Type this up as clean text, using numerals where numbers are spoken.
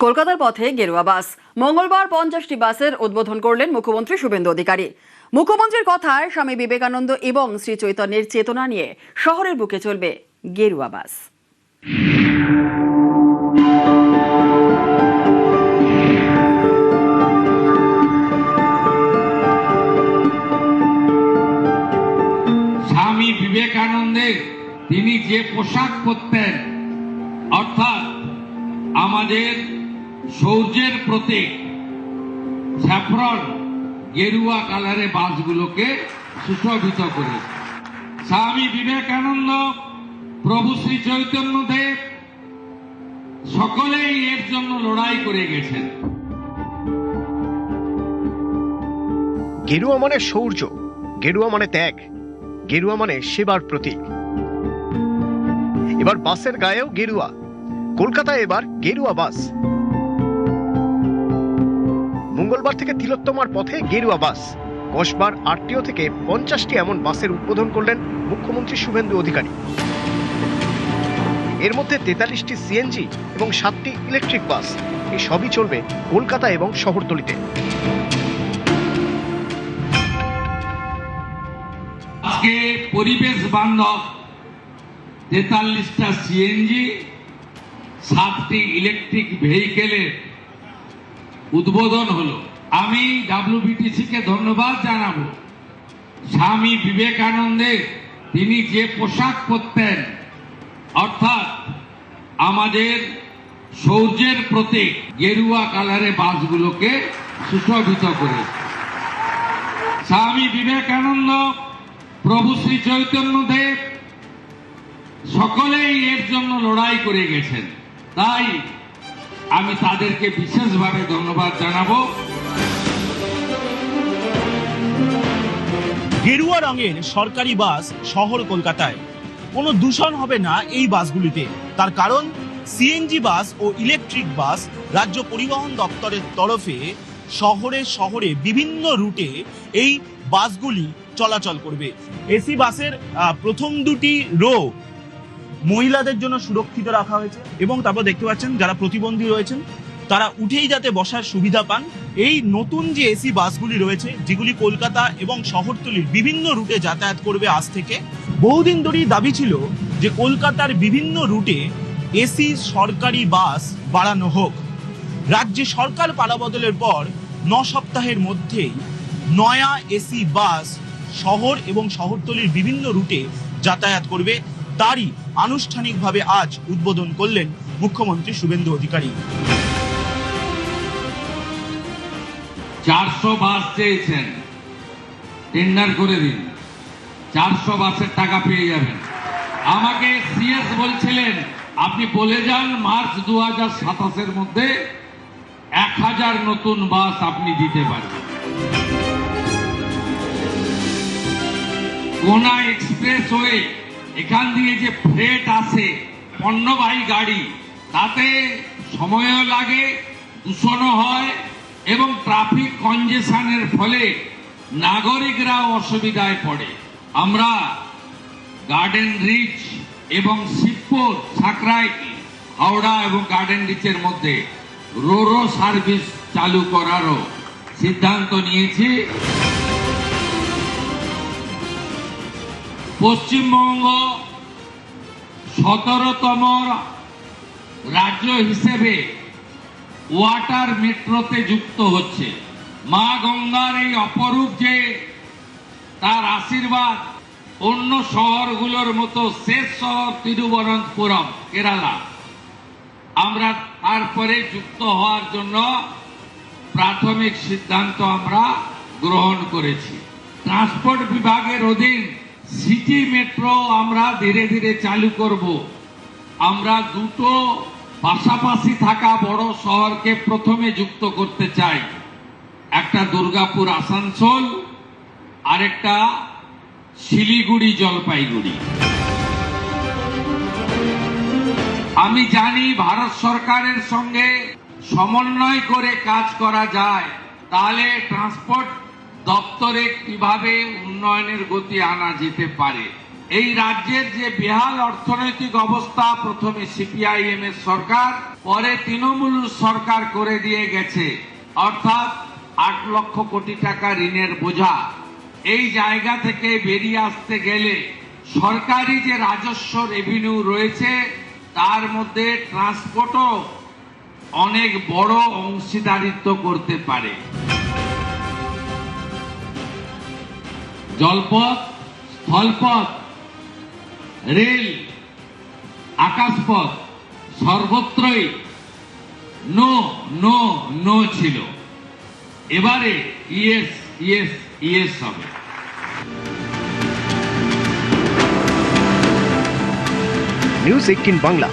কলকাতার পথে গেরুয়া বাস। মঙ্গলবার 50টি বাসের উদ্বোধন করলেন মুখ্যমন্ত্রী শুভেন্দু অধিকারী। মুখ্যমন্ত্রীর কথায় স্বামী বিবেকানন্দ এবং শ্রী চৈতন্যের চেতনা নিয়ে শহরের বুকে চলবে গেরুয়া বাস। স্বামী বিবেকানন্দের তিনি যে পোশাক পরতেন, অর্থাৎ আমাদের শৌর্যের প্রতীক স্যাফরন গেরুয়া কালারে বাসগুলোকে সুশোভিত করে স্বামী বিবেকানন্দ, প্রভু শ্রী চৈতন্যদেব সকলেই এর জন্য লড়াই করে গেছেন। গেরুয়া মানে শৌর্য, গেরুয়া মানে ত্যাগ, গেরুয়া মানে সেবার প্রতীক। এবার বাসের গায়েও গেরুয়া। কলকাতায় এবার গেরুয়া বাস। মঙ্গলবার থেকে তিলোত্তমার পথে গেরুয়া বাস। কসবার আরটিও থেকে 50টি এমন বাসের উদ্বোধন করলেন মুখ্যমন্ত্রী শুভেন্দু অধিকারী। এর মধ্যে 43টি সিএনজি এবং 7টি ইলেকট্রিক বাস। এই সবই চলবে কলকাতা এবং শহরতলিতে। আজকে পরিবেশ বান্ধব 43টা সিএনজি, 7টি ইলেকট্রিক ভেহিকেলের উদ্বোধন হলো। আমি ডাব্লিউবিটিসি কে ধন্যবাদ জানাবো। স্বামী বিবেকানন্দের তিনি যে পোশাক পরতেন, অর্থাৎ আমাদের শৌর্যের প্রতীক গেরুয়া কালারে বাসগুলোকে সুশোভিত করে স্বামী বিবেকানন্দ, প্রভু শ্রী চৈতন্যদেব সকলেই এর জন্য লড়াই করে গেছেন। তাই আমি তাদেরকে বিশেষভাবে ধন্যবাদ জানাবো। গেরুয়া রঙের সরকারি বাস শহর কলকাতায়। কোনো দূষণ হবে না এই বাসগুলিতে। তার কারণ সিএনজি বাস ও ইলেকট্রিক বাস রাজ্য পরিবহন দপ্তরের তরফে শহরে শহরে বিভিন্ন রুটে এই বাসগুলি চলাচল করবে। এসি বাসের প্রথম দুটি রো মহিলাদের জন্য সুরক্ষিত রাখা হয়েছে এবং তারপর দেখতে পাচ্ছেন যারা প্রতিবন্ধী রয়েছেন তারা উঠেই যাতে বসার সুবিধা পান। এই নতুন যে এসি বাসগুলি রয়েছে, যেগুলি কলকাতা এবং শহরতলির বিভিন্ন রুটে যাতায়াত করবে আজ থেকে। বহুদিন ধরেই দাবি ছিল যে কলকাতার বিভিন্ন রুটে এসি সরকারি বাস বাড়ানো হোক। রাজ্যে সরকার পালাবদলের পর 9 সপ্তাহের মধ্যেই নয়া এসি বাস শহর এবং শহরতলির বিভিন্ন রুটে যাতায়াত করবে। তারই আনুষ্ঠানিকভাবে আজ উদ্বোধন করলেন মুখ্যমন্ত্রী শুভেন্দু অধিকারী। 400 বাস চেয়েছেন, টেন্ডার করে দিন, 400 বাসের টাকা পেয়ে যাবেন। আমাকে সিএস বলছিলেন আপনি বলে যান মার্চ 2027-এর মধ্যে 1000 নতুন বাস আপনি দিতে পারবেন। কোনা এক্সপ্রেসওয়ে এখান দিয়ে যে ফ্রেট আসে, পণ্যবাহী গাড়ি, তাতে সময়ও লাগে, দূষণও হয় এবং ট্রাফিক কনজেশনের ফলে নাগরিকরাও অসুবিধায় পড়ে। আমরা গার্ডেন রিচ এবং শিবপুর, সাকরাইল, হাওড়া এবং গার্ডেন রিচের মধ্যে রোরো সার্ভিস চালু করারও সিদ্ধান্ত নিয়েছি। পশ্চিমবঙ্গ 17তম রাজ্য হিসেবে ওয়াটার মেট্রোতে যুক্ত হচ্ছে। মা গঙ্গার এই অপরূপ যে তার আশীর্বাদ, অন্য শহরগুলোর মতো শেষ শহর তিরুবনন্তপুরম, কেরালা, আমরা তারপরে যুক্ত হওয়ার জন্য প্রাথমিক সিদ্ধান্ত আমরা গ্রহণ করেছি। ট্রান্সপোর্ট বিভাগের অধীন সিটি মেট্রো আমরা ধীরে ধীরে চালু করব। আমরা দুটো পাশাপাশি থাকা বড় শহরকে প্রথমে যুক্ত করতে চাই, একটা দুর্গাপুর আসানসোল, আরেকটা শিলিগুড়ি জলপাইগুড়ি। আমি জানি ভারত সরকারের সঙ্গে সমন্বয় করে কাজ করা যায়, তাহলে ট্রান্সপোর্ট দপ্তরে কিভাবে উন্নয়নের গতি আনা যেতে পারে। এই রাজ্যের যে বেহাল অর্থনৈতিক অবস্থা, প্রথমে সিপিআইএম এর সরকার, পরে তৃণমূল সরকার করে দিয়ে গেছে, অর্থাৎ 8 লক্ষ কোটি টাকা ঋণের বোঝা। এই জায়গা থেকে বেরিয়ে আসতে গেলে সরকারি যে রাজস্ব রেভিনিউ রয়েছে তার মধ্যে ট্রান্সপোর্টও অনেক বড় অংশীদারিত্ব করতে পারে। জলপথ, স্থলপথ, রেল, আকাশপথ সর্বত্রই নো নো নো ছিল। এবারে ইয়েস ইয়েস ইয়েস হবে। নিউজ 18 বাংলা।